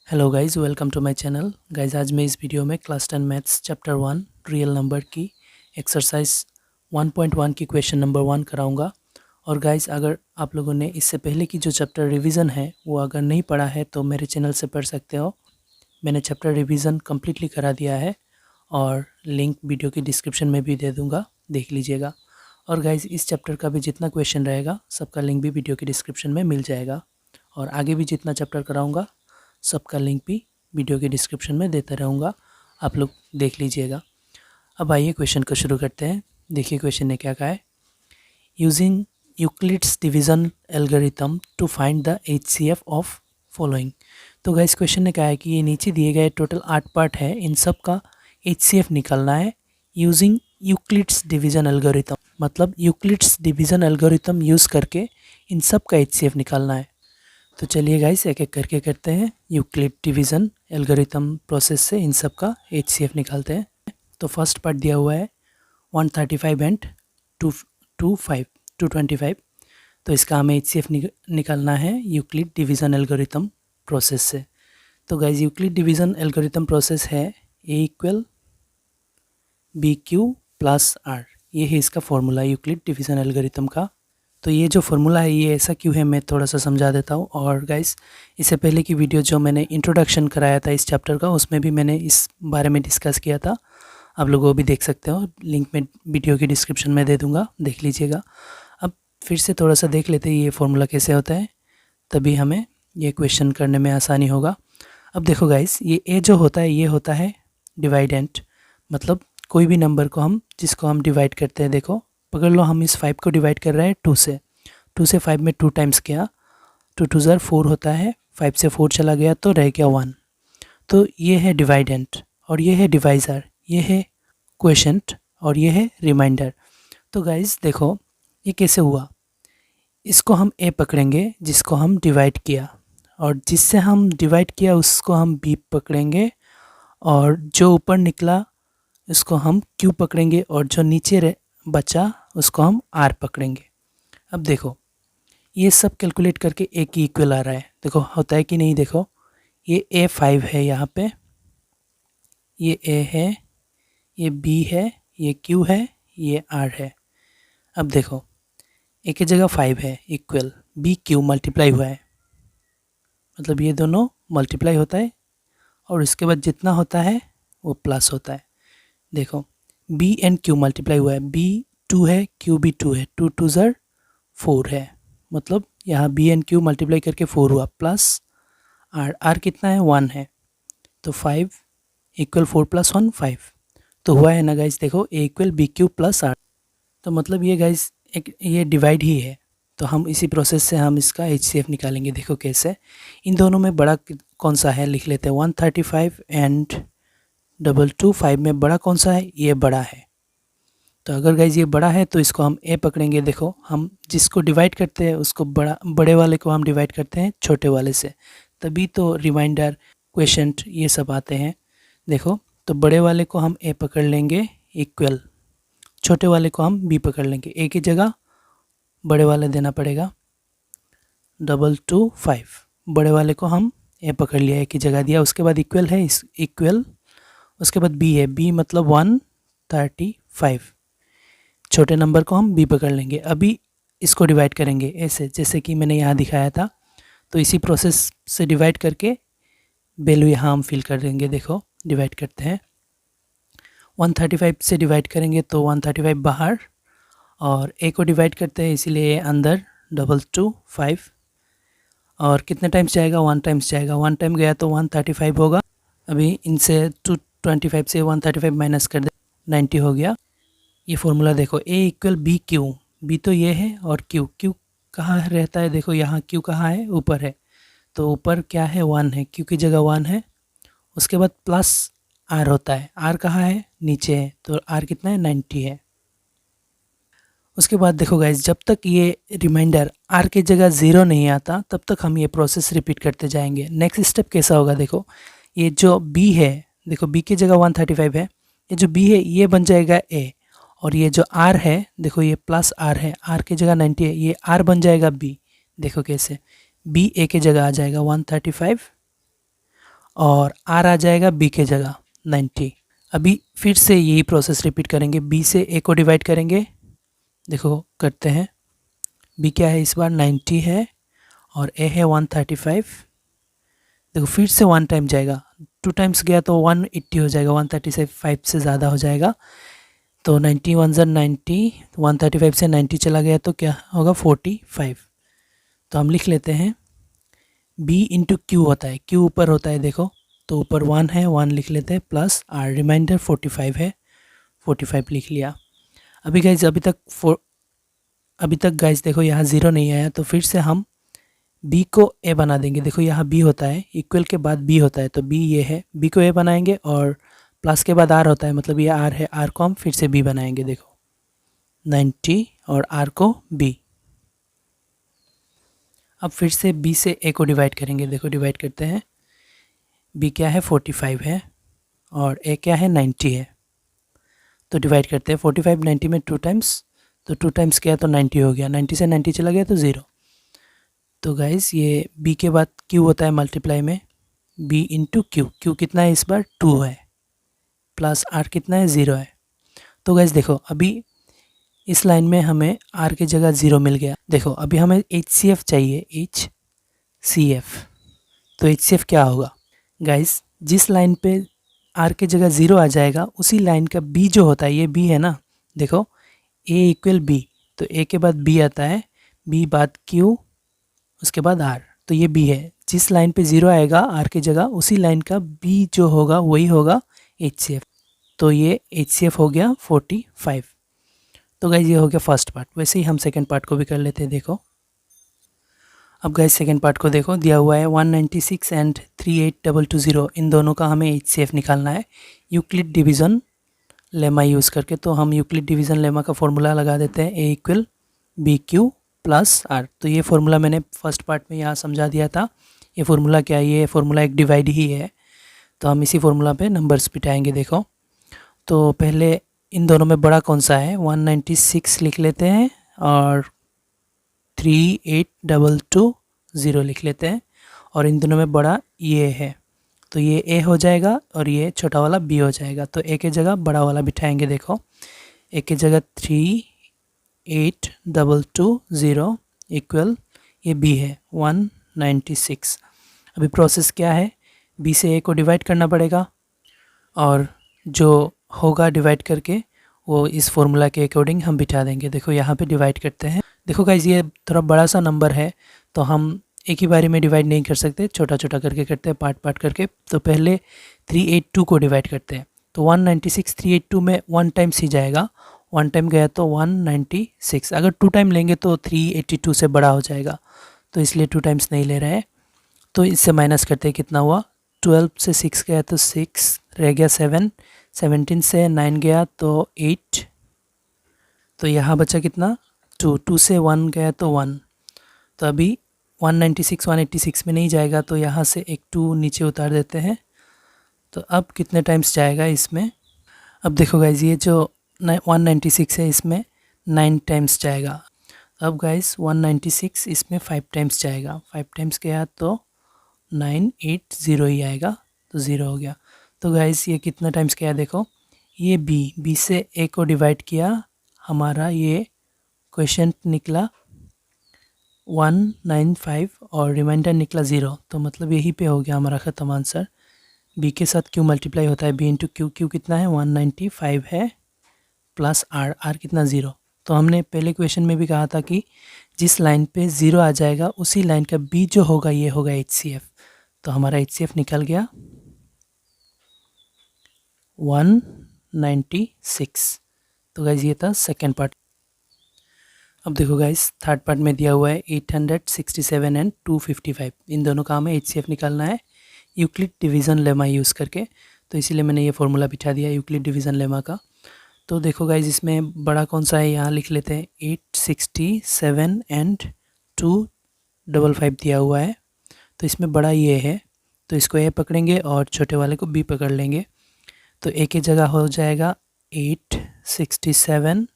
Hello guys, welcome to my channel. Guys, आज मैं इस वीडियो में class 10 maths chapter 1 real number की एक्सरसाइज 1.1 की क्वेश्चन नंबर 1 कराऊंगा। और गाइस, अगर आप लोगों ने इससे पहले की जो चैप्टर रिवीजन है वो अगर नहीं पढ़ा है तो मेरे चैनल से पढ़ सकते हो। मैंने चैप्टर रिवीजन कम्प्लीटली करा दिया है और लिंक वीडियो की डिस्क्रिप्शन में भी दे दूँगा, देख लीजिएगा। और गाइस, इस चैप्टर का भी जितना क्वेश्चन रहेगा सबका लिंक भी वीडियो की डिस्क्रिप्शन में मिल जाएगा। और आगे भी जितना चैप्टर कराऊंगा सबका लिंक भी वीडियो के डिस्क्रिप्शन में देता रहूँगा, आप लोग देख लीजिएगा। अब आइए क्वेश्चन को शुरू करते हैं। देखिए क्वेश्चन ने क्या कहा है। Using Euclid's division algorithm to find the HCF of following. तो गाइस, क्वेश्चन ने कहा है कि ये नीचे दिए गए टोटल 8 पार्ट है, इन सब का HCF निकालना है यूजिंग यूक्लिड्स डिवीज़न एल्गोरिथम। मतलब यूक्लिड्स डिवीज़न एल्गोरिथम यूज़ करके इन सब का HCF निकालना है। तो चलिए गाइस, एक एक करके करते हैं। यूक्लिड डिवीज़न एल्गोरिथम प्रोसेस से इन सब का HCF निकालते हैं। तो फर्स्ट पार्ट दिया हुआ है 135 एंड 225। तो इसका हमें HCF निकालना है यूक्लिड डिवीज़न एल्गोरिथम प्रोसेस से। तो guys, Euclid division algorithm process है A = BQ + R। ये है इसका फॉर्मूला यूक्लिड डिवीज़न एल्गोरिथम का। तो ये जो फार्मूला है ये ऐसा क्यों है मैं थोड़ा सा समझा देता हूँ। और गाइस, इससे पहले की वीडियो जो मैंने इंट्रोडक्शन कराया था इस चैप्टर का, उसमें भी मैंने इस बारे में डिस्कस किया था। आप लोग वो भी देख सकते हो, लिंक में वीडियो की डिस्क्रिप्शन में दे दूँगा, देख लीजिएगा। अब फिर से थोड़ा सा देख लेते हैं ये फार्मूला कैसे होता है, तभी हमें ये क्वेश्चन करने में आसानी होगा। अब देखो गाइस, ये ए जो होता है ये होता है डिवाइडेंट। मतलब कोई भी नंबर को हम जिसको हम डिवाइड करते हैं, देखो पकड़ लो, हम इस 5 को डिवाइड कर रहे हैं 2 से। 2 से 5 में 2 टाइम्स किया, 2 2 ज़र 4 होता है, 5 से 4 चला गया तो रह गया 1। तो ये है डिवाइडेंट और ये है डिवाइज़र, ये है क्वोशंट और ये है रिमाइंडर। तो गाइस देखो ये कैसे हुआ। इसको हम ए पकड़ेंगे जिसको हम डिवाइड किया, और जिससे हम डिवाइड किया उसको हम बी पकड़ेंगे, और जो ऊपर निकला उसको हम क्यू पकड़ेंगे, और जो नीचे बचा उसको हम आर पकड़ेंगे। अब देखो ये सब कैलकुलेट करके ए की इक्वल आ रहा है, देखो होता है कि नहीं। देखो ये A5 है, यहाँ पे ये ए है, ये बी है, ये क्यू है, ये आर है। अब देखो ए की जगह 5 है इक्वल बी क्यू मल्टीप्लाई हुआ है, मतलब ये दोनों मल्टीप्लाई होता है और इसके बाद जितना होता है वो प्लस होता है। देखो बी एंड क्यू मल्टीप्लाई हुआ है, बी 2 है, क्यू भी 2 है, 2 2 ज़र 4 है, मतलब यहाँ बी एंड क्यू मल्टीप्लाई करके 4 हुआ, प्लस आर, आर कितना है 1 है, तो 5 = 4 + 1 5। तो हुआ है ना गाइज, देखो ए = BQ + R। तो मतलब ये गाइज एक ये डिवाइड ही है। तो हम इसी प्रोसेस से हम इसका HCF निकालेंगे। देखो कैसे, इन दोनों में बड़ा कौन सा है लिख लेते हैं। 135 एंड 225 में बड़ा कौन सा है, ये बड़ा है। तो अगर गाइज ये बड़ा है तो इसको हम ए पकड़ेंगे। देखो हम जिसको डिवाइड करते हैं उसको बड़े वाले को हम डिवाइड करते हैं छोटे वाले से, तभी तो रिमाइंडर क्वोशंट ये सब आते हैं। देखो तो बड़े वाले को हम ए पकड़ लेंगे इक्वल, छोटे वाले को हम बी पकड़ लेंगे। ए की जगह बड़े वाले देना पड़ेगा 225, बड़े वाले को हम ए पकड़ लिया, ए की जगह दिया, उसके बाद इक्वल है इस इक्वल, उसके बाद बी है, बी मतलब 135, छोटे नंबर को हम बी पकड़ लेंगे। अभी इसको डिवाइड करेंगे ऐसे जैसे कि मैंने यहाँ दिखाया था। तो इसी प्रोसेस से डिवाइड करके वैल्यू यहाँ हम फिल कर देंगे। देखो डिवाइड करते हैं, 135 से डिवाइड करेंगे तो 135 बाहर, और ए को डिवाइड करते हैं इसीलिए अंदर 225, और कितने टाइम्स जाएगा 1 टाइम्स जाएगा, 1 टाइम गया तो 135 होगा। अभी इनसे 225 से 135 माइनस कर दे, 90 हो गया। ये फॉर्मूला देखो ए = BQ, बी तो ये है और क्यू, क्यू कहाँ रहता है, देखो यहाँ क्यू कहाँ है, ऊपर है, तो ऊपर क्या है 1 है, क्यू की जगह 1 है, उसके बाद प्लस आर होता है, आर कहाँ है नीचे है, तो आर कितना है 90 है। उसके बाद देखो गाइज, जब तक ये रिमाइंडर आर की जगह 0 नहीं आता तब तक हम ये प्रोसेस रिपीट करते जाएंगे। नेक्स्ट स्टेप कैसा होगा, देखो ये जो बी है, देखो बी की जगह 135 है, ये जो बी है ये बन जाएगा ए, और ये जो आर है देखो ये प्लस आर है, आर की जगह 90 है, ये आर बन जाएगा बी। देखो कैसे बी ए की जगह आ जाएगा 135, और आर आ जाएगा बी के जगह 90। अभी फिर से यही प्रोसेस रिपीट करेंगे, बी से ए को डिवाइड करेंगे। देखो करते हैं, बी क्या है इस बार 90 है और ए है 135। देखो फिर से 1 टाइम जाएगा, 2 टाइम्स गया तो 180 हो जाएगा, 135 से ज़्यादा हो जाएगा। तो 90 1 ज़र 90, 135 से 90 चला गया तो क्या होगा 45। तो हम लिख लेते हैं b इंटू क्यू होता है, क्यू ऊपर होता है देखो, तो ऊपर 1 है, 1 लिख लेते हैं प्लस आर, रिमाइंडर 45 है, 45 लिख लिया। अभी गाइज अभी तक गाइज देखो यहाँ 0 नहीं आया, तो फिर से हम b को a बना देंगे। देखो यहाँ b होता है, इक्वल के बाद b होता है, तो b ये है, b को a बनाएंगे और प्लस के बाद r होता है, मतलब ये r है, r को हम फिर से b बनाएंगे। देखो 90 और r को b। अब फिर से b से a को डिवाइड करेंगे। देखो डिवाइड करते हैं, b क्या है 45 है और a क्या है 90 है, तो डिवाइड करते हैं 45 90 में 2 टाइम्स, तो 2 टाइम्स क्या तो 90 हो गया, 90 से 90 चला गया तो 0। तो गाइस ये b के बाद q होता है मल्टीप्लाई में, b इंटू क्यू, क्यू कितना है इस बार 2 है, प्लस r कितना है 0 है। तो गाइस देखो अभी इस लाइन में हमें r की जगह 0 मिल गया। देखो अभी हमें HCF चाहिए, HCF। तो HCF क्या होगा गाइस, जिस लाइन पे r की जगह 0 आ जाएगा उसी लाइन का b जो होता है, ये b है ना, देखो a इक्वल b, तो a के बाद b आता है, b बाद q, उसके बाद r, तो ये b है। जिस लाइन पे 0 आएगा r की जगह उसी लाइन का b जो होगा वही होगा HCF। तो ये HCF हो गया 45। तो गाइज ये हो गया फर्स्ट पार्ट। वैसे ही हम सेकंड पार्ट को भी कर लेते हैं। देखो अब गाइज सेकंड पार्ट को देखो, दिया हुआ है 196 एंड 38220, इन दोनों का हमें HCF निकालना है यूक्लिड डिवीज़न लेमा यूज़ करके। तो हम यूक्लिड डिवीज़न लेमा का फॉर्मूला लगा देते हैं, A equal B Q plus R. तो ये फार्मूला मैंने फर्स्ट पार्ट में यहाँ समझा दिया था। ये फार्मूला क्या है, ये फार्मूला एक डिवाइड ही है, तो हम इसी फार्मूला पे नंबर्स बिठाएंगे। देखो तो पहले इन दोनों में बड़ा कौन सा है, 196 लिख लेते हैं और 38220 लिख लेते हैं, और इन दोनों में बड़ा ये है, तो ये A हो जाएगा और ये छोटा वाला B हो जाएगा। तो A के जगह बड़ा वाला बिठाएंगे। देखो A के जगह 38220 इक्वल ये B है 196। अभी प्रोसेस क्या है, B से A को डिवाइड करना पड़ेगा और जो होगा डिवाइड करके वो इस फॉर्मूला के अकॉर्डिंग हम बिठा देंगे। देखो यहाँ पे डिवाइड करते हैं। देखो गाइज ये थोड़ा बड़ा सा नंबर है, तो हम एक ही बारी में डिवाइड नहीं कर सकते, छोटा छोटा करके करते हैं, पार्ट पार्ट करके। तो पहले 382 को डिवाइड करते हैं। तो 196 382 में 1 टाइम्स ही जाएगा, 1 टाइम गया तो 196। अगर 2 टाइम लेंगे तो 382 से बड़ा हो जाएगा, तो इसलिए 2 टाइम्स नहीं ले रहे हैं। तो इससे माइनस करते हैं, कितना हुआ, 12 से 6 गया तो 6 रह गया 7, 17 से 9 गया तो 8, तो यहाँ बचा कितना 2, 2 से 1 गया तो 1। तो अभी 196 186 में नहीं जाएगा, तो यहाँ से एक 2 नीचे उतार देते हैं। तो अब कितने टाइम्स जाएगा इसमें, अब देखो गाइज ये जो 196 है इसमें 9 टाइम्स जाएगा। अब गाइज 196 इसमें 5 टाइम्स जाएगा, 5 टाइम्स गया तो 980 ही आएगा, तो 0 हो गया। तो गाइज ये कितना टाइम्स गया, देखो ये B से A को डिवाइड किया, हमारा ये क्वेश्चन निकला 195 और रिमाइंडर निकला 0, तो मतलब यही पे हो गया हमारा ख़त्म आंसर। B के साथ Q मल्टीप्लाई होता है, B इंटू क्यू, क्यू कितना है 195 है प्लस R, R कितना 0। तो हमने पहले क्वेश्चन में भी कहा था कि जिस लाइन पे 0 आ जाएगा उसी लाइन का B जो होगा ये होगा HCF। तो हमारा HCF निकल गया 196। तो गाइज ये था सेकेंड पार्ट। अब देखो गाइज थर्ड पार्ट में दिया हुआ है 867 एंड 255, इन दोनों का हमें HCF निकालना है यूक्लिड डिवीज़न लेमा यूज़ करके। तो इसीलिए मैंने ये फार्मूला बिठा दिया यूक्लिड डिवीज़न लेमा का। तो देखो गाइज इसमें बड़ा कौन सा है, यहाँ लिख लेते हैं 867 एंड 255 दिया हुआ है, तो इसमें बड़ा ये है, तो इसको A पकड़ेंगे और छोटे वाले को B पकड़ लेंगे। तो A की जगह हो जाएगा 867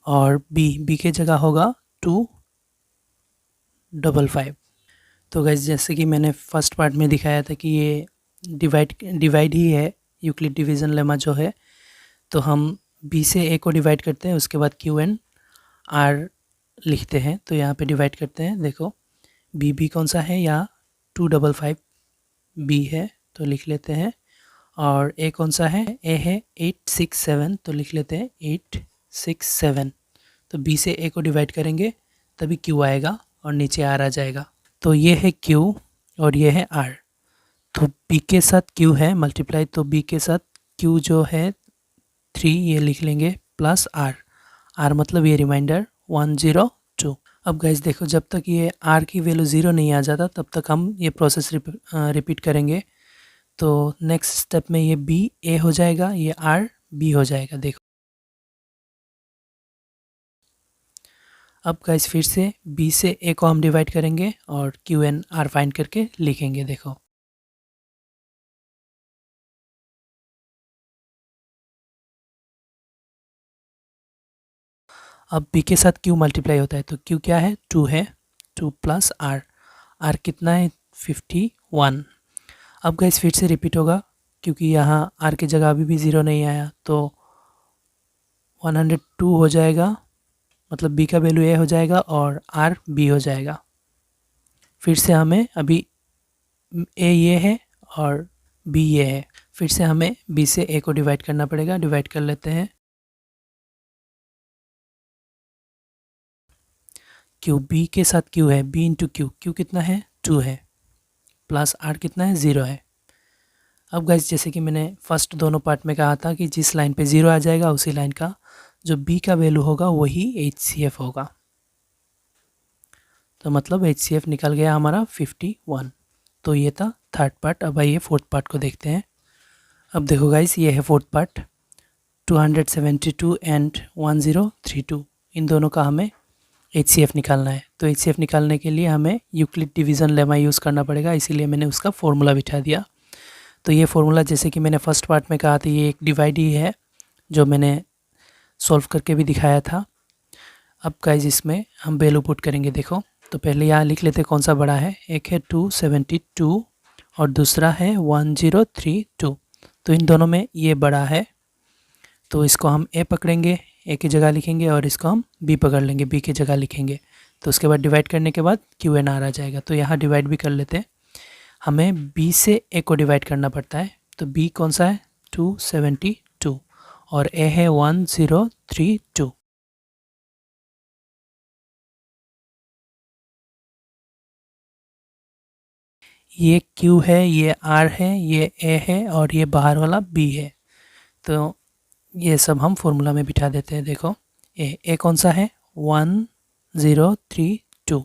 और B के जगह होगा 255। तो गाइस जैसे कि मैंने फर्स्ट पार्ट में दिखाया था कि ये डिवाइड ही है यूक्लिड डिवीज़न लेमा जो है। तो हम बी से ए को डिवाइड करते हैं, उसके बाद क्यू एन आर लिखते हैं। तो यहाँ पे डिवाइड करते हैं, देखो बी कौन सा है, यहाँ 255 बी है तो लिख लेते हैं। और ए कौन सा है, ए है 867 तो लिख लेते हैं 867। तो बी से ए को डिवाइड करेंगे तभी क्यू आएगा और नीचे आर आ जाएगा। तो ये है क्यू और ये है आर। तो बी के साथ क्यू है मल्टीप्लाई, तो बी के साथ क्यू जो है 3 ये लिख लेंगे प्लस आर मतलब ये रिमाइंडर 102। अब गाइज देखो, जब तक ये आर की वैल्यू 0 नहीं आ जाता तब तक हम ये प्रोसेस रिपीट करेंगे। तो नेक्स्ट स्टेप में ये बी ए हो जाएगा, ये आर बी हो जाएगा। देखो अब गाइज फिर से बी से ए को हम डिवाइड करेंगे और क्यू एन आर फाइंड करके लिखेंगे। देखो अब बी के साथ क्यू मल्टीप्लाई होता है तो क्यू क्या है, 2 है, 2 प्लस आर कितना है 51। अब गाइस फिर से रिपीट होगा क्योंकि यहाँ आर की जगह अभी भी 0 नहीं आया, तो 102 हो जाएगा, मतलब बी का वैल्यू ए हो जाएगा और आर बी हो जाएगा। फिर से हमें अभी ए ये है और बी ये है, फिर से हमें बी से ए को डिवाइड करना पड़ेगा। डिवाइड कर लेते हैं, क्यू बी के साथ क्यू है, बी इंटू क्यू कितना है 2 है, प्लस आर कितना है 0 है। अब गाइस जैसे कि मैंने फर्स्ट दोनों पार्ट में कहा था कि जिस लाइन पे 0 आ जाएगा उसी लाइन का जो बी का वैल्यू होगा वही HCF होगा। तो मतलब HCF निकल गया हमारा 51। तो ये था थर्ड पार्ट। अब आइए फोर्थ पार्ट को देखते हैं। अब देखो गाइस, ये है फोर्थ पार्ट, 272 एंड 1032, इन दोनों का हमें HCF निकालना है। तो HCF निकालने के लिए हमें यूक्लिड डिवीज़न लेमा यूज़ करना पड़ेगा, इसीलिए मैंने उसका फॉर्मूला बिठा दिया। तो ये फॉर्मूला जैसे कि मैंने फर्स्ट पार्ट में कहा था, ये एक डिवाइड ही है जो मैंने सॉल्व करके भी दिखाया था। अब गाइस इसमें हम वैल्यू पुट करेंगे। देखो तो पहले यहाँ लिख लेते कौन सा बड़ा है, एक है 272 और दूसरा है 1032। तो इन दोनों में ये बड़ा है तो इसको हम ए पकड़ेंगे, ए की जगह लिखेंगे, और इसको हम बी पकड़ लेंगे, बी की जगह लिखेंगे। तो उसके बाद डिवाइड करने के बाद क्यू एन आर आ जाएगा। तो यहाँ डिवाइड भी कर लेते हैं। हमें बी से ए को डिवाइड करना पड़ता है। तो बी कौन सा है 272 और ए है 1032। ये Q है, ये R है, ये A है और ये बाहर वाला B है। तो ये सब हम फॉर्मूला में बिठा देते हैं। देखो ए कौन सा है 1032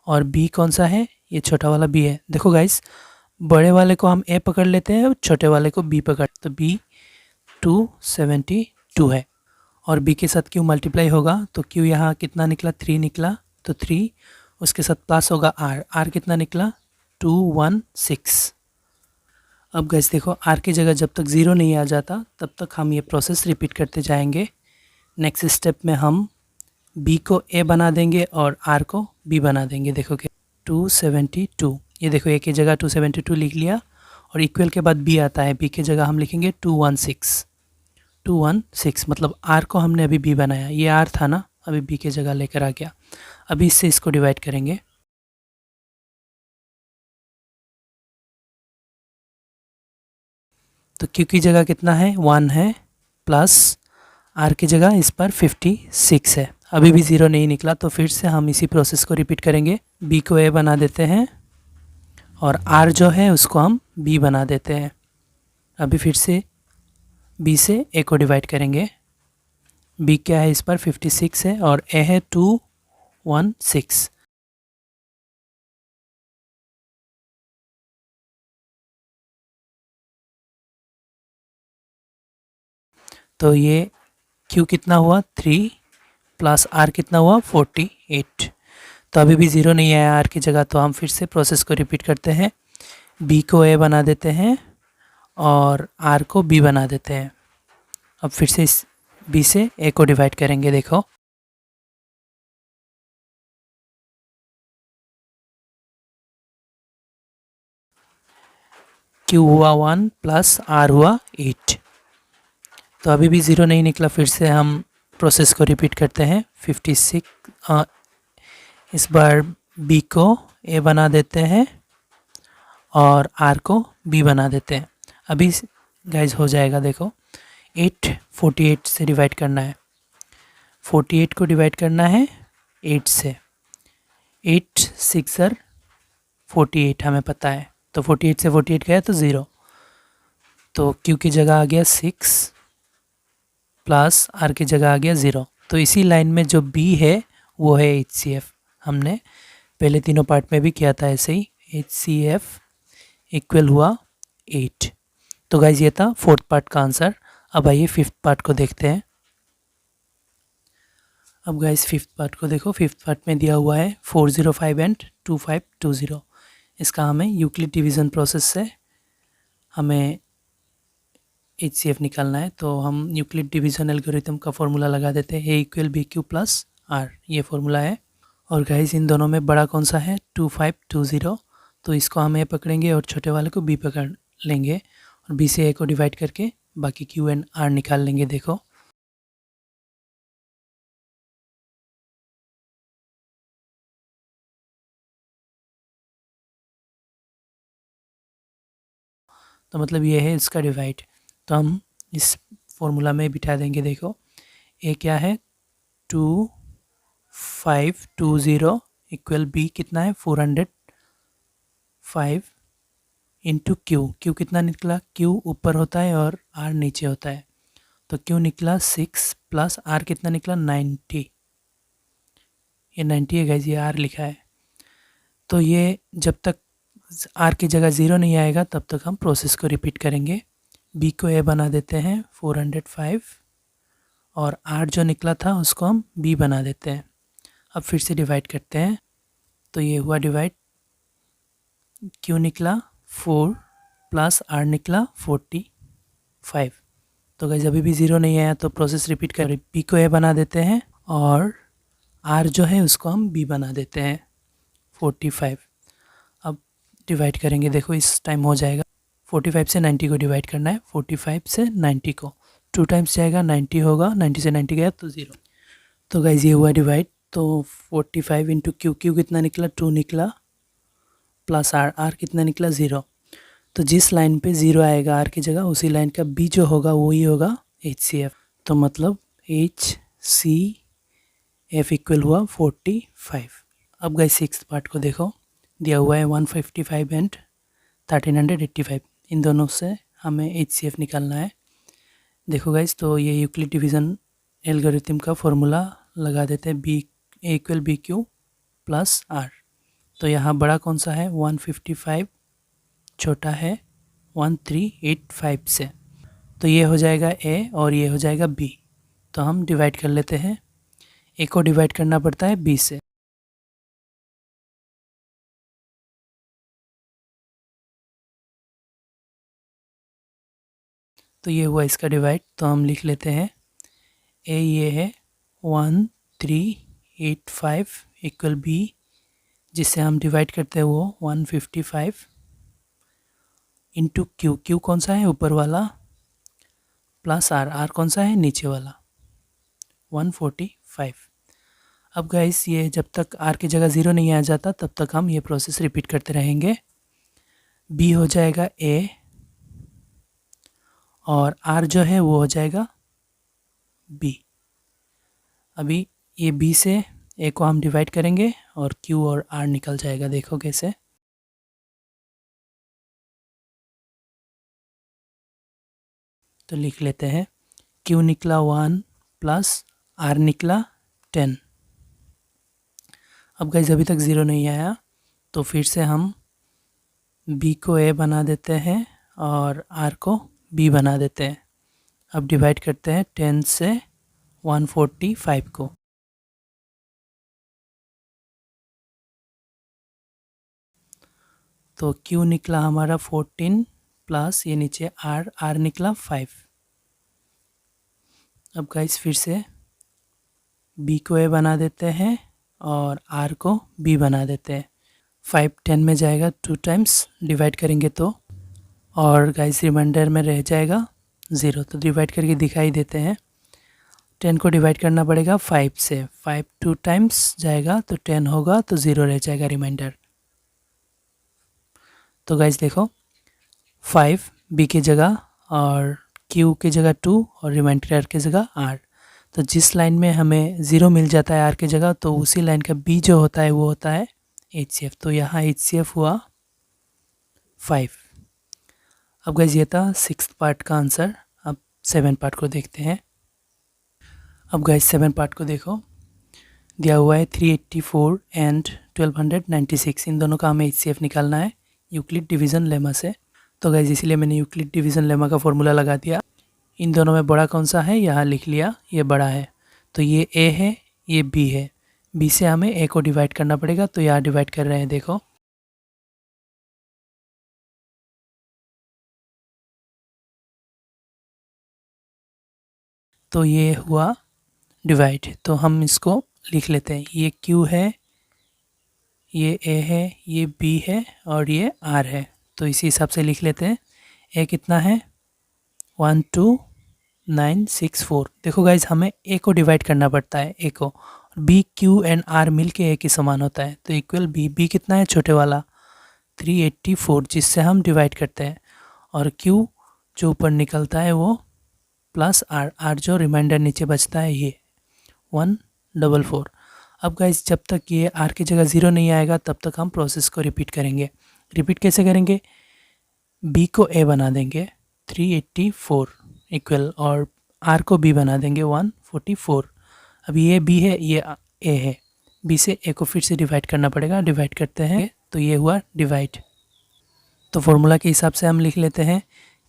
और B कौन सा है, ये छोटा वाला B है। देखो गाइस, बड़े वाले को हम A पकड़ लेते हैं और छोटे वाले को B पकड़, तो B 272 है और B के साथ Q मल्टीप्लाई होगा तो Q यहाँ कितना निकला 3 निकला, तो 3 उसके साथ प्लस होगा R कितना निकला 216। अब गैस देखो, R की जगह जब तक 0 नहीं आ जाता तब तक हम ये प्रोसेस रिपीट करते जाएंगे। नेक्स्ट स्टेप में हम B को A बना देंगे और R को B बना देंगे। देखो कि 272, ये देखो A की जगह 272 लिख लिया और इक्वल के बाद B आता है, B की जगह हम लिखेंगे 216 मतलब R को हमने अभी B बनाया, ये R था ना, अभी B की जगह लेकर आ गया। अभी इससे इसको डिवाइड करेंगे। तो Q की जगह कितना है 1 है, प्लस R की जगह इस पर 56 है, अभी भी 0 नहीं निकला। तो फिर से हम इसी प्रोसेस को रिपीट करेंगे। B को A बना देते हैं और R जो है उसको हम B बना देते हैं। अभी फिर से B से A को डिवाइड करेंगे। B क्या है इस पर 56 है और A है 216। तो ये Q कितना हुआ 3 प्लस R कितना हुआ 48। तो अभी भी 0 नहीं आया R की जगह, तो हम फिर से प्रोसेस को रिपीट करते हैं। B को A बना देते हैं और R को B बना देते हैं। अब फिर से इस B से A को डिवाइड करेंगे। देखो क्यू हुआ 1 प्लस आर हुआ 8। तो अभी भी ज़ीरो नहीं निकला, फिर से हम प्रोसेस को रिपीट करते हैं। 56 इस बार बी को ए बना देते हैं और आर को बी बना देते हैं। अभी गाइज हो जाएगा, देखो 8 48 से डिवाइड करना है, 48 को डिवाइड करना है 8 से। 8 6 48 हमें पता है, तो 48 से 48 गया तो 0, तो क्यू की जगह आ गया 6 प्लस आर की जगह आ गया 0। तो इसी लाइन में जो बी है वो है HCF। हमने पहले तीनों पार्ट में भी किया था ऐसे ही। HCF इक्वल हुआ 8। तो गाइज ये था फोर्थ पार्ट का आंसर। अब आइए फिफ्थ पार्ट को देखते हैं। अब गाइज फिफ्थ पार्ट को देखो। फिफ्थ पार्ट में दिया हुआ है 405 एंड 2520। इसका हमें यूक्लिड डिवीज़न प्रोसेस से हमें HCF निकालना है। तो हम यूक्लिड डिवीज़न एल्गोरिथम का फॉर्मूला लगा देते हैं, A equal B Q plus R, ये फॉर्मूला है। और गाइज इन दोनों में बड़ा कौन सा है? 2520। तो इसको हम ए पकड़ेंगे और छोटे वाले को बी पकड़ लेंगे और बी से ए को डिवाइड करके बाकी क्यू एंड आर निकाल लेंगे। देखो तो मतलब ये है इसका डिवाइड, तो हम इस फॉर्मूला में बिठा देंगे। देखो ए क्या है? 2520 इक्वल बी कितना है? 405 इंटू क्यू। क्यू कितना निकला? क्यू ऊपर होता है और आर नीचे होता है, तो क्यू निकला 6 प्लस आर कितना निकला? 90। ये 90 है गाइज, ये आर लिखा है। तो ये जब तक आर की जगह 0 नहीं आएगा तब तक हम प्रोसेस को रिपीट करेंगे। बी को ए बना देते हैं 405 और आर जो निकला था उसको हम बी बना देते हैं। अब फिर से डिवाइड करते हैं, तो ये हुआ डिवाइड। क्यू निकला 4 प्लस आर निकला 45। तो गाइस अभी भी 0 नहीं आया, तो प्रोसेस रिपीट कर बी को ए बना देते हैं और आर जो है उसको हम बी बना देते हैं 45। अब डिवाइड करेंगे, देखो इस टाइम हो जाएगा। 45 से 90 को डिवाइड करना है, 45 से 90 को 2 टाइम्स जाएगा, 90 होगा, 90 से 90 गया तो 0। तो गाइज ये हुआ डिवाइड। तो 45 इंटू क्यू, क्यू कितना निकला? 2 निकला, प्लस आर, आर कितना निकला? 0। तो जिस लाइन पे 0 आएगा आर की जगह, उसी लाइन का बी जो होगा वही होगा HCF। तो मतलब HCF इक्वल हुआ 45। अब गाइस सिक्स्थ पार्ट को देखो। दिया हुआ है 155 एंड 1385। इन दोनों से हमें HCF निकालना है। देखो गाइस, तो ये यूक्लिड डिवीज़न एल्गोरिथम का फॉर्मूला लगा देते हैं, B A equal B Q plus R. तो यहाँ बड़ा कौन सा है? 155, छोटा है 1385 से। तो ये हो जाएगा ए और ये हो जाएगा बी। तो हम डिवाइड कर लेते हैं। ए को डिवाइड करना पड़ता है बी से। तो ये हुआ इसका डिवाइड, तो हम लिख लेते हैं ए ये है 1385 इक्वल बी, जिससे हम डिवाइड करते हैं वो 155 इंटू क्यू। क्यू कौन सा है? ऊपर वाला, प्लस आर, आर कौन सा है? नीचे वाला, 145। अब गाइस ये जब तक आर की जगह 0 नहीं आ जाता तब तक हम ये प्रोसेस रिपीट करते रहेंगे। बी हो जाएगा ए और आर जो है वो हो जाएगा बी। अभी ये बी से ए को हम डिवाइड करेंगे और क्यू और आर निकल जाएगा। देखो कैसे। तो लिख लेते हैं, क्यू निकला 1 प्लस आर निकला 10। अब गाइस अभी तक 0 नहीं आया, तो फिर से हम बी को ए बना देते हैं और आर को बी बना देते हैं। अब डिवाइड करते हैं 10 से 145 को। तो क्यू निकला हमारा 14 प्लस ये नीचे आर, आर निकला 5। अब गाइस फिर से बी को ए बना देते हैं और आर को बी बना देते हैं। 5 10 में जाएगा, 2 टाइम्स डिवाइड करेंगे तो और गाइस रिमाइंडर में रह जाएगा 0। तो डिवाइड करके दिखाई देते हैं। 10 को डिवाइड करना पड़ेगा 5 से, 5 2 टाइम्स जाएगा तो 10 होगा, तो 0 रह जाएगा रिमाइंडर। तो गाइस देखो 5 बी की जगह और क्यू की जगह 2 और रिमाइंडर की जगह आर। तो जिस लाइन में हमें 0 मिल जाता है आर की जगह, तो उसी लाइन का बी जो होता है वो होता है HCF। तो यहाँ HCF हुआ 5। अब गाइस ये था 6th पार्ट का आंसर। अब 7 पार्ट को देखते हैं। अब गाइस 7 पार्ट को देखो, दिया हुआ है 384 एंड 1296। इन दोनों का हमें HCF निकालना है यूक्लिड डिवीज़न लेमा से। तो गाइस इसीलिए मैंने यूक्लिड डिवीज़न लेमा का फॉर्मूला लगा दिया। इन दोनों में बड़ा कौन सा है, यहाँ लिख लिया, ये बड़ा है। तो ये A है, ये B है। B से हमें A को डिवाइड करना पड़ेगा, तो यहाँ डिवाइड कर रहे हैं देखो। तो ये हुआ डिवाइड। तो हम इसको लिख लेते हैं, ये Q है, ये A है, ये B है और ये R है। तो इसी हिसाब से लिख लेते हैं। A कितना है 12964। देखो गाइज हमें A को डिवाइड करना पड़ता है, A को। B Q एंड R मिल के A के समान होता है, तो इक्वल B कितना है छोटे वाला 384, जिससे हम डिवाइड करते हैं। और Q जो ऊपर निकलता है वो प्लस R जो रिमाइंडर नीचे बचता है ये 144। अब गाइज जब तक ये R की जगह 0 नहीं आएगा तब तक हम प्रोसेस को रिपीट करेंगे। रिपीट कैसे करेंगे, B को A बना देंगे 384 इक्वल, और R को B बना देंगे 144। अब ये B है, ये A है, B से A को फिर से डिवाइड करना पड़ेगा। डिवाइड करते हैं तो ये हुआ डिवाइड। तो फॉर्मूला के हिसाब से हम लिख लेते हैं,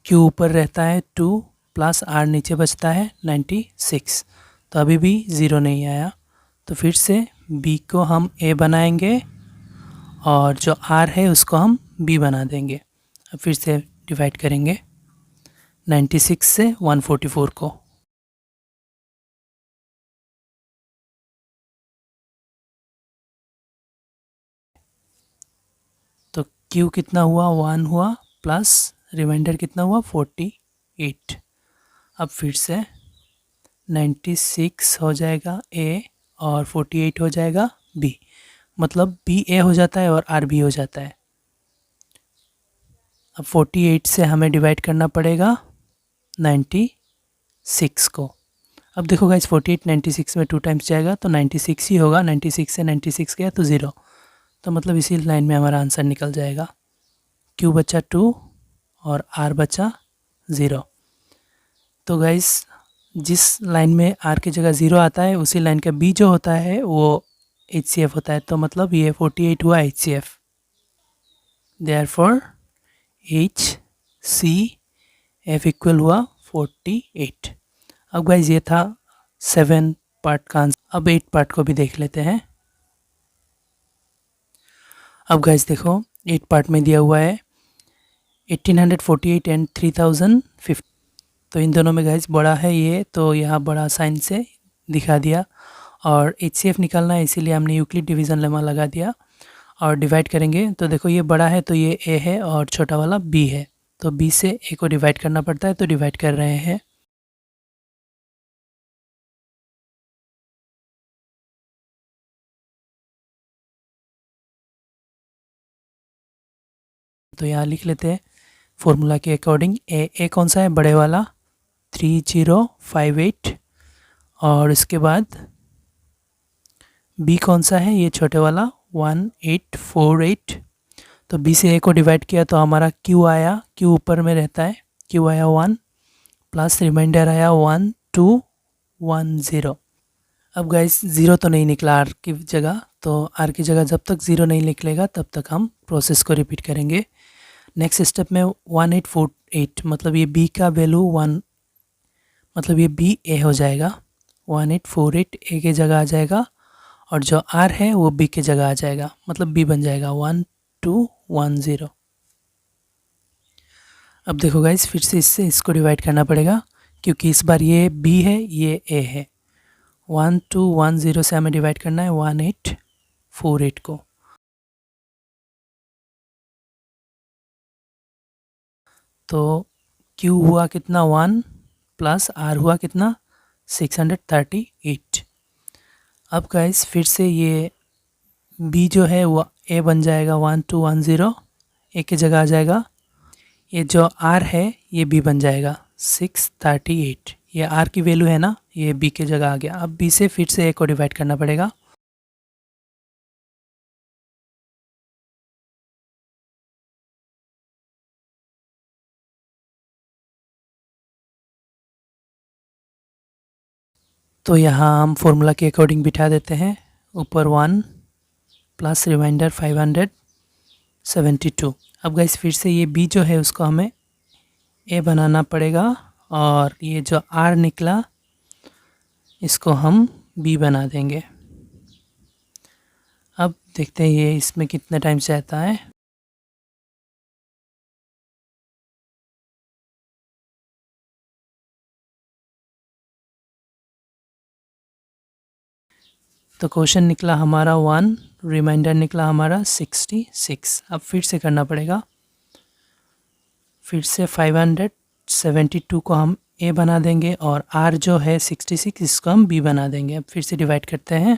Q ऊपर रहता है 2 प्लस R नीचे बचता है 96। तो अभी भी 0 नहीं आया, तो फिर से B को हम A बनाएंगे और जो R है उसको हम B बना देंगे। अब फिर से डिवाइड करेंगे 96 से 144 को। तो Q कितना हुआ 1 हुआ, प्लस रिमाइंडर कितना हुआ 48। अब फिर से 96 हो जाएगा A और 48 हो जाएगा B, मतलब B A हो जाता है और R B हो जाता है। अब 48 से हमें डिवाइड करना पड़ेगा 96 को। अब देखो गाइस 48 96 में 2 टाइम्स जाएगा तो 96 ही होगा। 96 से 96 गया तो 0, तो मतलब इसी लाइन में हमारा आंसर निकल जाएगा। Q बचा 2 और R बचा 0। तो गाइस जिस लाइन में R की जगह 0 आता है उसी लाइन का B जो होता है वो HCF होता है। तो मतलब ये 48 हुआ HCF, देयरफॉर HCF इक्वल हुआ 48। अब गाइज ये था 7 पार्ट का आंसर। अब 8 पार्ट को भी देख लेते हैं। अब गाइज देखो 8 पार्ट में दिया हुआ है 1848 एंड 3050। तो इन दोनों में गाइज बड़ा है ये, तो यहाँ बड़ा साइन से दिखा दिया। और HCF निकालना है, इसीलिए हमने यूक्लिड डिवीज़न लेमा लगा दिया। और डिवाइड करेंगे तो देखो ये बड़ा है तो ये A है और छोटा वाला B है, तो B से A को डिवाइड करना पड़ता है, तो डिवाइड कर रहे हैं। तो यहाँ लिख लेते हैं फॉर्मूला के अकॉर्डिंग। ए कौन सा है, बड़े वाला 3058, और इसके बाद B कौन सा है, ये छोटे वाला 1848। तो B से A को डिवाइड किया तो हमारा Q आया, Q ऊपर में रहता है, Q आया 1 प्लस रिमाइंडर आया 1210। अब गाइस 0 तो नहीं निकला R की जगह, तो R की जगह जब तक 0 नहीं निकलेगा तब तक हम प्रोसेस को रिपीट करेंगे। नेक्स्ट स्टेप में 1848, मतलब ये B का वैल्यू 1, मतलब ये B A हो जाएगा। 1848 A की जगह आ जाएगा और जो R है वो B की जगह आ जाएगा, मतलब B बन जाएगा 1210। अब देखो गाइस फिर से इससे इसको डिवाइड करना पड़ेगा, क्योंकि इस बार ये B है ये A है। 1210 से हमें डिवाइड करना है 1848 को। तो Q हुआ कितना 1 प्लस R हुआ कितना 638। अब गाइस फिर से ये B जो है वो A बन जाएगा 1210, A की जगह आ जाएगा। ये जो R है ये B बन जाएगा 638। ये R की वैल्यू है ना, ये B की जगह आ गया। अब B से फिर से A को डिवाइड करना पड़ेगा। तो यहाँ हम फॉर्मूला के अकॉर्डिंग बिठा देते हैं। ऊपर 1 प्लस रिमाइंडर 572। अब गाइस फिर से ये B जो है उसको हमें A बनाना पड़ेगा और ये जो R निकला इसको हम B बना देंगे। अब देखते हैं ये इसमें कितने टाइम से आता है। तो क्वेश्चन निकला हमारा 1, रिमाइंडर निकला हमारा 66। अब फिर से करना पड़ेगा। फिर से 572 को हम A बना देंगे और R जो है 66 इसको हम B बना देंगे। अब फिर से डिवाइड करते हैं।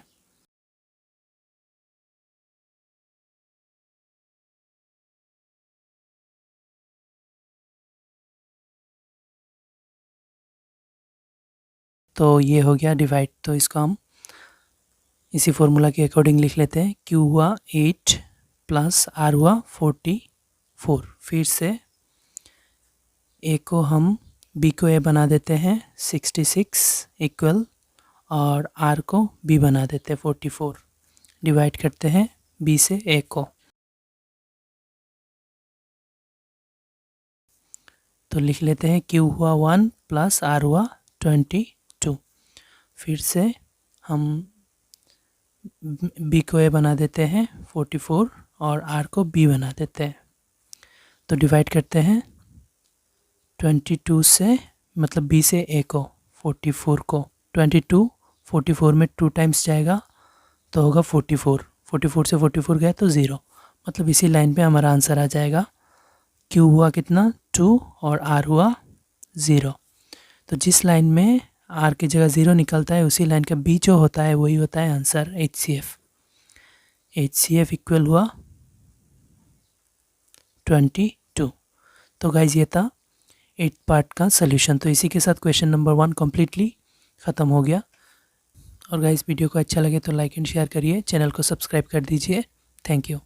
तो ये हो गया डिवाइड। तो इसको हम इसी फॉर्मूला के अकॉर्डिंग लिख लेते हैं। Q हुआ 8 प्लस R हुआ 44। फिर से A को हम B को A बना देते हैं 66 इक्वल, और R को B बना देते हैं 44। डिवाइड करते हैं B से A को। तो लिख लेते हैं Q हुआ 1 प्लस R हुआ 22। फिर से हम B को A बना देते हैं 44 और R को B बना देते हैं। तो डिवाइड करते हैं 22 से, मतलब B से A को 44 को। 22 44 में 2 टाइम्स जाएगा तो होगा 44। 44 से 44 गया तो 0, मतलब इसी लाइन पे हमारा आंसर आ जाएगा। Q हुआ कितना 2 और R हुआ 0। तो जिस लाइन में R की जगह 0 निकलता है उसी लाइन का B जो होता है वही होता है आंसर HCF। HCF इक्वल हुआ 22। तो गाइज ये था 8 पार्ट का सॉल्यूशन। तो इसी के साथ क्वेश्चन नंबर 1 कम्प्लीटली ख़त्म हो गया। और गाइज वीडियो को अच्छा लगे तो लाइक एंड शेयर करिए, चैनल को सब्सक्राइब कर दीजिए। Thank you.